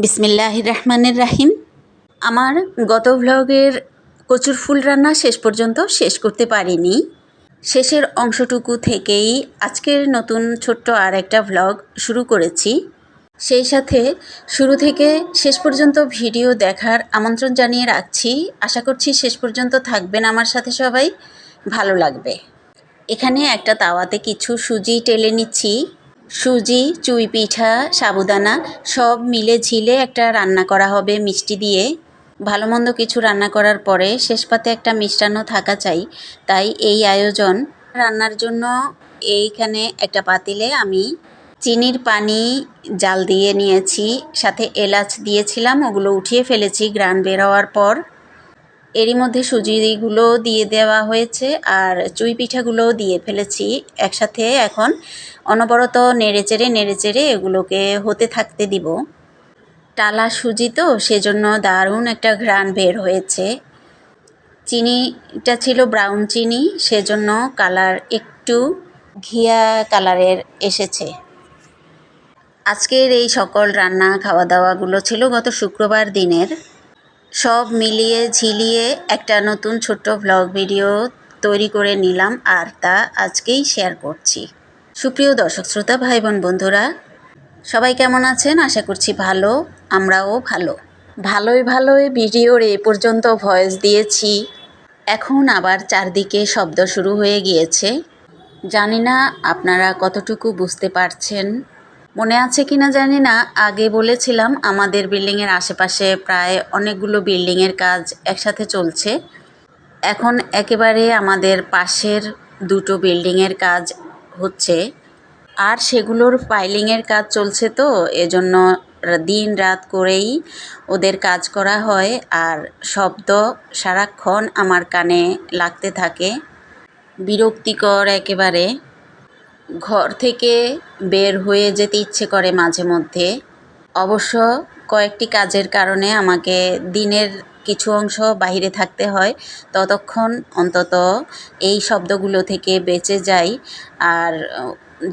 বিসমিল্লাহির রহমানির রাহিম। আমার গত ভ্লগের কচুর ফুল রান্না শেষ পর্যন্ত শেষ করতে পারিনি। শেষের অংশটুকু থেকেই আজকের নতুন ছোট্ট আর একটা ভ্লগ শুরু করেছি। সেই সাথে শুরু থেকে শেষ পর্যন্ত ভিডিও দেখার আমন্ত্রণ জানিয়ে রাখছি। আশা করছি শেষ পর্যন্ত থাকবেন আমার সাথে, সবাই ভালো লাগবে। এখানে একটা তাওয়াতে কিছু সুজি টেলে নিচ্ছি। সুজি, চুই পিঠা, সাবুদানা সব মিলে ঝিলে একটা রান্না করা হবে মিষ্টি দিয়ে। ভালো মন্দ কিছু রান্না করার পরে শেষ পাতে একটা মিষ্টান্ন থাকা চাই, তাই এই আয়োজন। রান্নার জন্য এইখানে একটা পাতিলে আমি চিনির পানি জাল দিয়ে নিয়েছি, সাথে এলাচ দিয়েছিলাম, ওগুলো উঠিয়ে ফেলেছি ঘ্রাণ বের হওয়ার পর। এরই মধ্যে সুজিগুলো দিয়ে দেওয়া হয়েছে আর চুই পিঠাগুলোও দিয়ে ফেলেছি একসাথে। এখন অনবরত নেড়েচেড়ে এগুলোকে হতে থাকতে দিব। টালা সুজি তো, সেজন্য দারুণ একটা ঘ্রাণ বের হয়েছে। চিনিটা ছিল ব্রাউন চিনি, সেজন্য কালার একটু ঘিয়া কালারের এসেছে। আজকের এই সকল রান্না খাওয়া দাওয়াগুলো ছিল গত শুক্রবার দিনের। সব মিলিয়ে ঝিলিয়ে একটা নতুন ছোট্ট ভ্লগ ভিডিও তৈরি করে নিলাম, আর তা আজকেই শেয়ার করছি। সুপ্রিয় দর্শক শ্রোতা, ভাই বোন বন্ধুরা, সবাই কেমন আছেন? আশা করছি ভালো, আমরাও ভালোই ভিডিওর এ পর্যন্ত ভয়েস দিয়েছি। এখন আবার চারদিকে শব্দ শুরু হয়ে গিয়েছে। জানি না আপনারা কতটুকু বুঝতে পারছেন। মনে আছে কি না জানি না, আগে বলেছিলাম আমাদের বিল্ডিংয়ের আশেপাশে প্রায় অনেকগুলো বিল্ডিংয়ের কাজ একসাথে চলছে। এখন একেবারে আমাদের পাশের দুটো বিল্ডিংয়ের কাজ হচ্ছে, আর সেগুলোর পাইলিংয়ের কাজ চলছে, তো এজন্য দিন রাত করেই ওদের কাজ করা হয়। আর শব্দ সারাক্ষণ আমার কানে লাগতে থাকে, বিরক্তিকর একেবারে। ঘর থেকে বের হয়ে যেতে ইচ্ছে করে মাঝে মধ্যে। অবশ্য কয়েকটি কাজের কারণে আমাকে দিনের কিছু অংশ বাইরে থাকতে হয়, ততক্ষণ অন্তত এই শব্দগুলো থেকে বেঁচে যাই। আর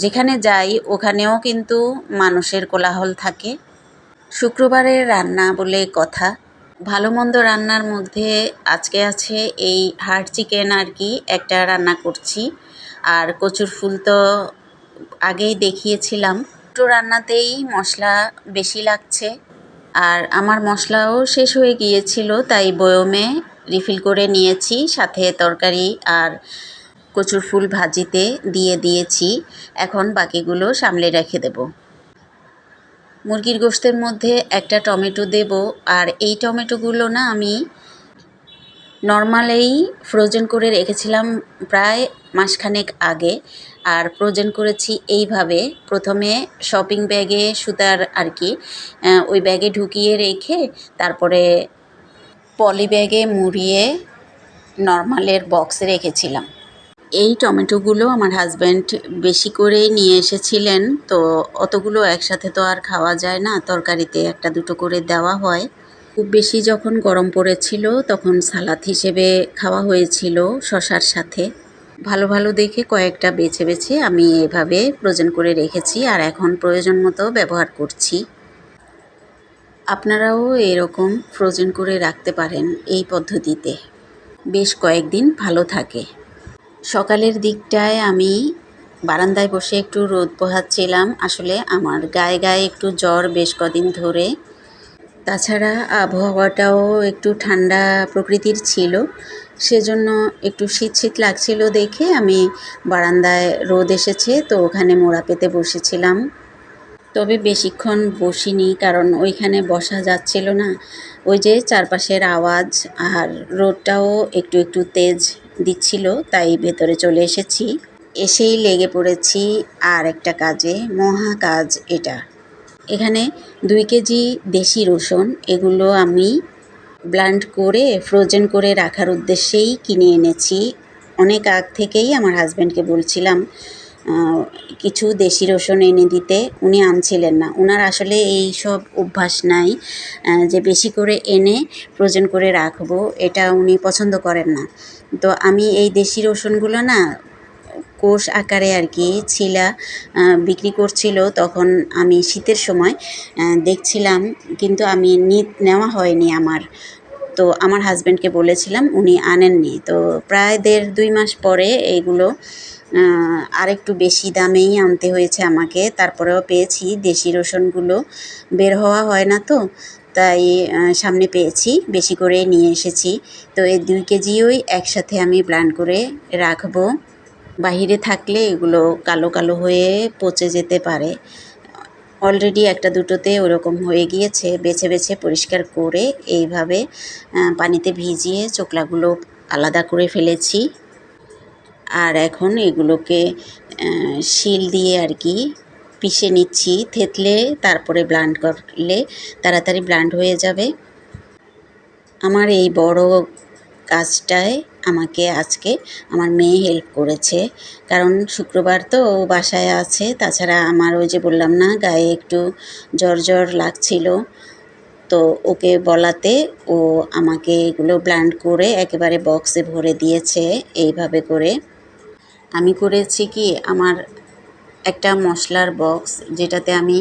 যেখানে যাই ওখানেও কিন্তু মানুষের কোলাহল থাকে। শুক্রবারের রান্না বলে কথা। ভালো মন্দ রান্নার মধ্যে আজকে আছে এই হার্ড চিকেন আর কি, একটা রান্না করছি। আর কচুর ফুল তো আগেই দেখিয়েছিলাম। দুটো রান্নাতেই মশলা বেশি লাগছে, আর আমার মশলাও শেষ হয়ে গিয়েছিল, তাই বয়মে রিফিল করে নিয়েছি। সাথে তরকারি আর কচুর ফুল ভাজিতে দিয়ে দিয়েছি। এখন বাকিগুলো সামলে রেখে দেব। মুরগির গোশতের মধ্যে একটা টমেটো দেব, আর এই টমেটোগুলো না আমি নর্মালেই ফ্রোজেন করে রেখেছিলাম প্রায় মাসখানেক আগে। আর ফ্রোজেন করেছি এইভাবে, প্রথমে শপিং ব্যাগে সুতার আর কি, ওই ব্যাগে ঢুকিয়ে রেখে তারপরে পলি ব্যাগে মুড়িয়ে নর্মালের বক্সে রেখেছিলাম। এই টমেটোগুলো আমার হাজব্যান্ড বেশি করেই নিয়ে এসেছিলেন, তো অতগুলো একসাথে তো আর খাওয়া যায় না, তরকারিতে একটা দুটো করে দেওয়া হয়। খুব বেশি যখন গরম পড়েছিল তখন সালাদ হিসেবে খাওয়া হয়েছিল শসার সাথে। ভালো দেখে কয়েকটা বেছে আমি এভাবে ফ্রোজেন করে রেখেছি, আর এখন প্রয়োজন মতো ব্যবহার করছি। আপনারাও এরকম ফ্রোজেন করে রাখতে পারেন এই পদ্ধতিতে, বেশ কয়েকদিন ভালো থাকে। সকালের দিকটায় আমি বারান্দায় বসে একটু রোদ পোহাচ্ছিলাম। আসলে আমার গায়ে একটু জ্বর বেশ কদিন ধরে। তাছাড়া আবহাওয়াটাও একটু ঠান্ডা প্রকৃতির ছিল, সেজন্য একটু শীত লাগছিল দেখে আমি বারান্দায় রোদ এসেছে তো ওখানে মোড়া পেতে বসেছিলাম। তবে বেশিক্ষণ বসিনি, কারণ ওইখানে বসা যাচ্ছিল না। ওই যে চারপাশের আওয়াজ আর রোদটাও একটু তেজ দিচ্ছিল, তাই ভেতরে চলে এসেছি। এসেই লেগে পড়েছি আর একটা কাজে, মহা কাজ এটা। এখানে 2 কেজি দেশি রসুন, এগুলো আমি ব্লেন্ড করে ফ্রোজেন করে রাখার উদ্দেশ্যেই কিনে এনেছি। অনেক আগ থেকেই আমার হাজব্যান্ডকে বলছিলাম কিছু দেশি রসুন এনে দিতে, উনি আনছিলেন না। ওনার আসলে এই সব অভ্যাস নাই যে বেশি করে এনে ফ্রোজেন করে রাখবো, এটা উনি পছন্দ করেন না। তো আমি এই দেশি রসুনগুলো না কোষ আকারে আর কি ছিলা বিক্রি করছিল। তখন আমি শীতের সময় দেখছিলাম, কিন্তু আমি নেওয়া হয়নি আমার। তো আমার হাজব্যান্ডকে বলেছিলাম, উনি আনেননি। তো প্রায় 1.5-2 মাস পরে এইগুলো আরেকটু বেশি দামেই আনতে হয়েছে আমাকে, তারপরেও পেয়েছি। দেশি রসুনগুলো বের হওয়া হয় না, তো তাই সামনে পেয়েছি, বেশি করে নিয়ে এসেছি। তো এই 2 কেজিওই একসাথে আমি ব্লেন্ড করে রাখবো। বাহিরে থাকলে এগুলো কালো কালো হয়ে পচে যেতে পারে। অলরেডি একটা দুটোতে ওরকম হয়ে গিয়েছে। বেছে বেছে পরিষ্কার করে এইভাবে পানিতে ভিজিয়ে চোকলাগুলো আলাদা করে ফেলেছি। আর এখন এগুলোকে শিল দিয়ে আর কি পিষে নিচ্ছি। থেতলে তারপরে ব্লেন্ড করলে তাড়াতাড়ি ব্লেন্ড হয়ে যাবে। আমার এই বড় কাজটায় আমাকে আজকে আমার মেয়ে হেল্প করেছে, কারণ শুক্রবার তো ও বাসায় আছে। তাছাড়া আমার ওই যে বললাম না, গায়ে একটু জ্বর জ্বর লাগছিল, তো ওকে বলাতে ও আমাকে এগুলো ব্লেন্ড করে একেবারে বক্সে ভরে দিয়েছে এইভাবে করে। আমি করেছি কি, আমার একটা মশলার বক্স যেটাতে আমি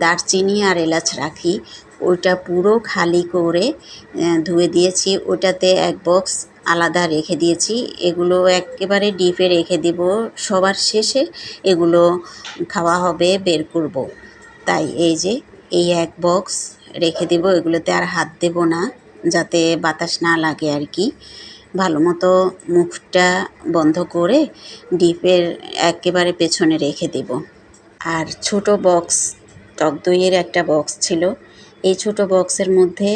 দারচিনি আর এলাচ রাখি, ওইটা পুরো খালি করে ধুয়ে দিয়েছি। ওটাতে এক বক্স আলাদা রেখে দিয়েছি। এগুলো একেবারে ডিপে রেখে দিব, সবার শেষে এগুলো খাওয়া হবে, বের করব। তাই এই যে এই এক বক্স রেখে দেব, এগুলোতে আর হাত দেব না, যাতে বাতাস না লাগে আর কি। ভালো মতো মুখটা বন্ধ করে ডিপের একেবারে পেছনে রেখে দেব। আর ছোট বক্স, টক দইয়ের একটা বক্স ছিল, এই ছোট বক্সের মধ্যে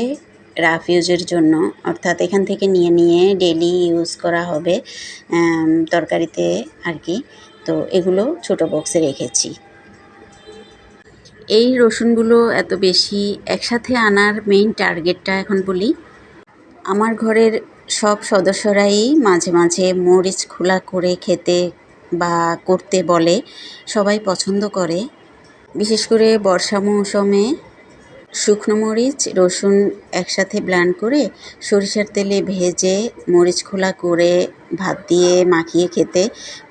রাফ ইউজের জন্য, অর্থাৎ এখান থেকে নিয়ে নিয়ে ডেলি ইউজ করা হবে তরকারিতে আর কি। তো এগুলো ছোট বক্সে রেখেছি। এই রসুনগুলো এত বেশি একসাথে আনার মেইন টার্গেটটা এখন বলি। আমার ঘরের সব সদস্যরাই মাঝে মাঝে মরিচ খোলা করে খেতে বা করতে বলে, সবাই পছন্দ করে। বিশেষ করে বর্ষা মৌসুমে শুকনো মরিচ রসুন একসাথে ব্লেন্ড করে সরিষার তেলে ভেজে মরিচ খোলা করে ভাত দিয়ে মাখিয়ে খেতে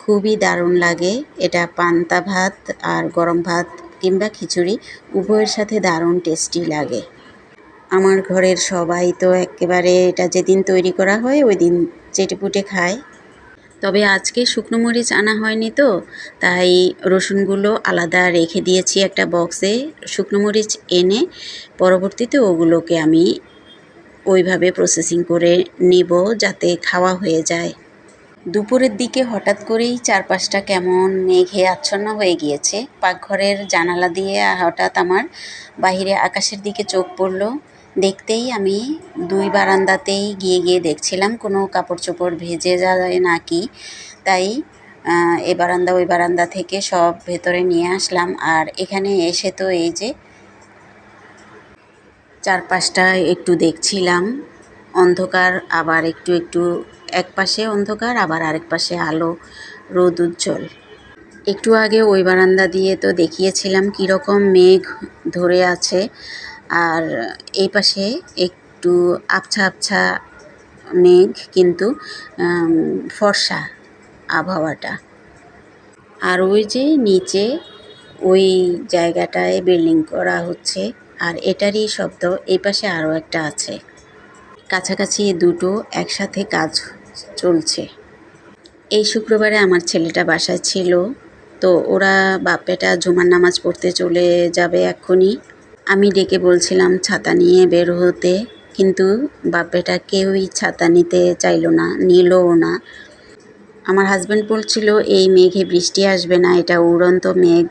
খুবই দারুণ লাগে। এটা পান্তা ভাত আর গরম ভাত কিংবা খিচুড়ি উভয়ের সাথে দারুণ টেস্টি লাগে। আমার ঘরের সবাই তো একেবারে এটা যেদিন তৈরি করা হয় ওই দিন চেটেপুটে খায়। তবে আজকে শুকনো মরিচ আনা হয়নি, তো তাই রসুনগুলো আলাদা রেখে দিয়েছি একটা বক্সে। শুকনো মরিচ এনে পরবর্তীতে ওগুলোকে আমি ওইভাবে প্রসেসিং করে নেব, যাতে খাওয়া হয়ে যায়। দুপুরের দিকে হঠাৎ করেই চারপাশটা কেমন মেঘে আচ্ছন্ন হয়ে গিয়েছে। পাকঘরের জানালা দিয়ে হঠাৎ আমার বাইরে আকাশের দিকে চোখ পড়ল। দেখতেই আমি 2 বারান্দাতেই গিয়ে দেখছিলাম কোনো কাপড় চোপড় ভেজে যায় নাকি। তাই এ বারান্দা ওই বারান্দা থেকে সব ভেতরে নিয়ে আসলাম। আর এখানে এসে তো এই যে চারপাশটা একটু দেখছিলাম, অন্ধকার, আবার একটু একটু এক পাশে অন্ধকার, আবার আরেক পাশে আলো, রোদ উজ্জ্বল। একটু আগে ওই বারান্দা দিয়ে তো দেখিয়েছিলাম কীরকম মেঘ ধরে আছে, আর এই পাশে একটু আবছা আবছা মেঘ, কিন্তু ফর্সা আবহাওয়াটা। আর ওই যে নিচে ওই জায়গাটায় বিল্ডিং করা হচ্ছে, আর এটারই শব্দ। এই পাশে আরও একটা আছে, কাছাকাছি দুটো একসাথে কাজ চলছে। এই শুক্রবারে আমার ছেলেটা বাসায় ছিল, তো ওরা বাপ বেটা জুমার নামাজ পড়তে চলে যাবে এক্ষুনি। আমি ডেকে বলছিলাম ছাতা নিয়ে বের হতে, কিন্তু বাপ বেটা কেউই ছাতা নিতে চাইলো না, নিলও না। আমার হাজব্যান্ড বলছিল এই মেঘে বৃষ্টি আসবে না, এটা উড়ন্ত মেঘ,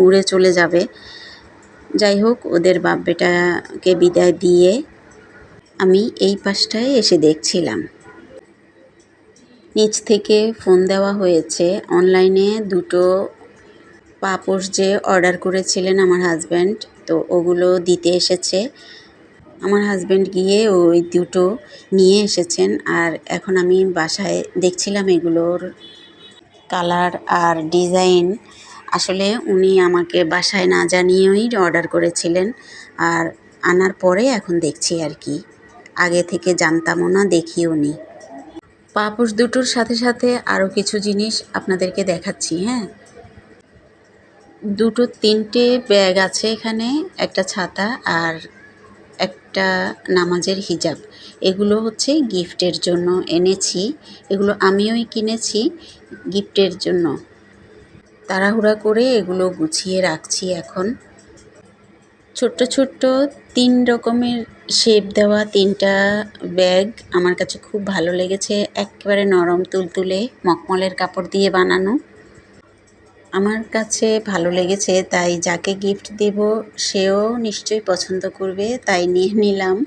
উড়ে চলে যাবে। যাই হোক, ওদের বাপ বেটাকে বিদায় দিয়ে আমি এই পাশটায় এসে দেখছিলাম। নিচ থেকে ফোন দেওয়া হয়েছে, অনলাইনে দুটো পাপোশ যে অর্ডার করেছিলেন আমার হাজব্যান্ড, তো ওগুলো দিতে এসেছে। আমার হাজব্যান্ড গিয়ে ওই দুটো নিয়ে এসেছেন। আর এখন আমি বাসায় দেখছিলাম এগুলোর কালার আর ডিজাইন। আসলে উনি আমাকে বাসায় না জানিয়েই অর্ডার করেছিলেন, আর আনার পরে এখন দেখছি আর কি। আগে থেকে জানতামও না, দেখিও নি। পাপোশ দুটোর সাথে সাথে আরও কিছু জিনিস আপনাদেরকে দেখাচ্ছি। হ্যাঁ, দুটো তিনটে ব্যাগ আছে এখানে, একটা ছাতা আর একটা নামাজের হিজাব। এগুলো হচ্ছে গিফটের জন্য এনেছি, এগুলো আমিওই কিনেছি গিফটের জন্য। তাড়াহুড়া করে এগুলো গুছিয়ে রাখছি এখন। ছোট্ট ছোট্ট 3 রকমের শেপ দেওয়া 3টা ব্যাগ আমার কাছে খুব ভালো লেগেছে। একেবারে নরম তুলতুলে মখমলের কাপড় দিয়ে বানানো। আমার কাছে ভালো লেগেছে, তাই যাকে গিফট দেব সেও নিশ্চয়ই পছন্দ করবে, তাই নিয়ে নিলাম।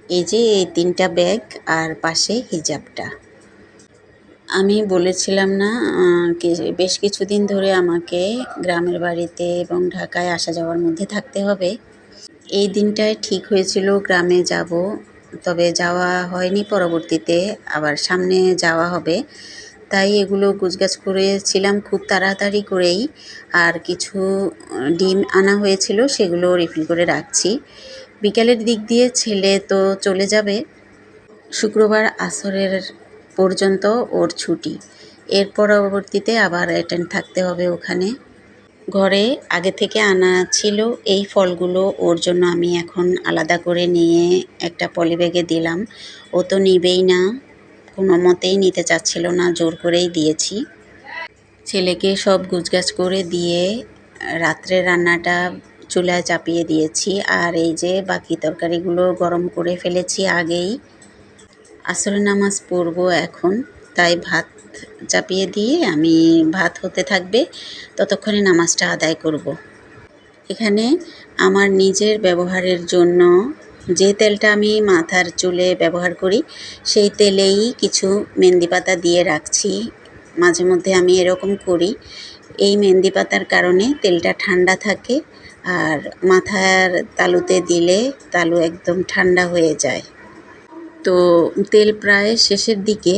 এই যে এই 3টা ব্যাগ আর পাশে হিজাবটা। আমি বলেছিলাম না বেশ কিছুদিন ধরে আমাকে গ্রামের বাড়িতে এবং ঢাকায় আসা যাওয়ার মধ্যে থাকতে হবে। এই দিনটায় ঠিক হয়েছিল গ্রামে যাব, তবে যাওয়া হয়নি। পরবর্তীতে আবার সামনে যাওয়া হবে, তাই এগুলো গোছগাছ করেছিলাম খুব তাড়াতাড়ি করেই। আর কিছু ডিম আনা হয়েছিল, সেগুলো রিফিল করে রাখছি। বিকালের দিক দিয়ে ছেলে তো চলে যাবে, শুক্রবার আসরের পর্যন্ত ওর ছুটি। এর পরবর্তীতে আবার অ্যাটেন্ড থাকতে হবে ওখানে। ঘরে আগে থেকে আনা ছিল এই ফলগুলো, ওর জন্য আমি এখন আলাদা করে নিয়ে একটা পলিব্যাগে দিলাম। ও তো নিবেই না, কোনো মতেই নিতে চাচ্ছিল না, জোর করেই দিয়েছি। ছেলেকে সব গুছগাছ করে দিয়ে রাত্রে রান্নাটা চুলায় চাপিয়ে দিয়েছি। আর এই যে বাকি তরকারিগুলো গরম করে ফেলেছি আগেই। আসলে নামাজ পড়বো এখন, তাই ভাত চাপিয়ে দিয়ে আমি ভাত হতে থাকবে, ততক্ষণে নামাজটা আদায় করব। এখানে আমার নিজের ব্যবহারের জন্য যে তেলটা আমি মাথার চুলে ব্যবহার করি, সেই তেলেই কিছু মেহেন্দি পাতা দিয়ে রাখছি। মাঝে মধ্যে আমি এরকম করি। এই মেহেন্দি পাতার কারণে তেলটা ঠান্ডা থাকে, আর মাথার তালুতে দিলে তালু একদম ঠান্ডা হয়ে যায়। তো তেল প্রায় শেষের দিকে,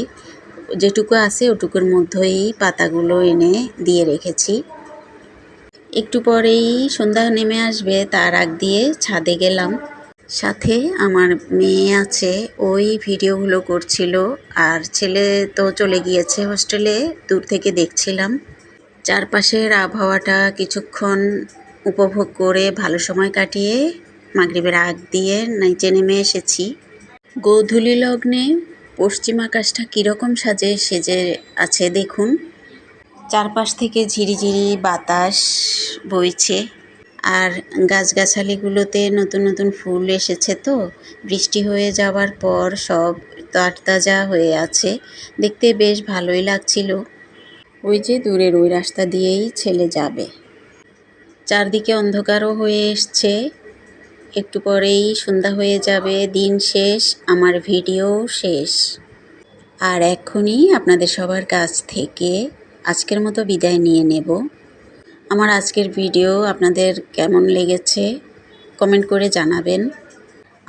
যেটুকু আছে ওটুকুর মধ্যেই পাতাগুলো এনে দিয়ে রেখেছি। একটু পরেই সন্ধ্যা নেমে আসবে, তার আগ দিয়ে ছাদে গেলাম। সাথে আমার মেয়ে আছে, ওই ভিডিওগুলো করছিল। আর ছেলে তো চলে গিয়েছে হোস্টেলে, দূর থেকে দেখছিলাম। চারপাশের আবহাওয়াটা কিছুক্ষণ উপভোগ করে ভালো সময় কাটিয়ে মাগরিবের আগ দিয়ে নিচে নেমে এসেছি। গোধূলি লগ্নে পশ্চিম আকাশটা কীরকম সেজে আছে দেখুন। চারপাশ থেকে ঝিরিঝিরি বাতাস বইছে, আর গাছগাছালিগুলোতে নতুন নতুন ফুল এসেছে। তো বৃষ্টি হয়ে যাওয়ার পর সব তরতাজা হয়ে আছে, দেখতে বেশ ভালোই লাগছিল। ওই যে দূরের ওই রাস্তা দিয়েই ছেলে যাবে। চারদিকে অন্ধকারও হয়ে এসছে, একটু পরেই সন্ধ্যা হয়ে যাবে, দিন শেষ, আমার ভিডিও শেষ। আর এক্ষুনি আপনাদের সবার কাছ থেকে আজকের মতো বিদায় নিয়ে নেব। আমার আজকের ভিডিও আপনাদের কেমন লেগেছে কমেন্ট করে জানাবেন।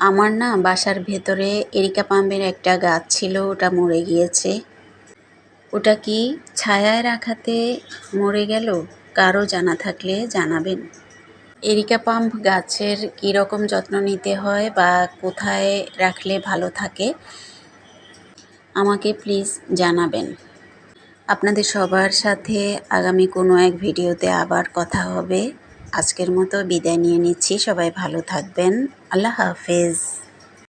আমার না বাসার ভেতরে এরিকা পামের একটা গাছ ছিল, ওটা মরে গিয়েছে। ওটা কি ছায়ায় রাখাতে মরে গেল? কারো জানা থাকলে জানাবেন। এরিকা পাম গাছের কীরকম যত্ন নিতে হয় বা কোথায় রাখলে ভালো থাকে আমাকে প্লিজ জানাবেন। আপনাদের সবার সাথে আগামী কোনো এক ভিডিওতে আবার কথা হবে। আজকের মতো বিদায় নিয়ে নিচ্ছি। সবাই ভালো থাকবেন। আল্লাহ হাফেজ।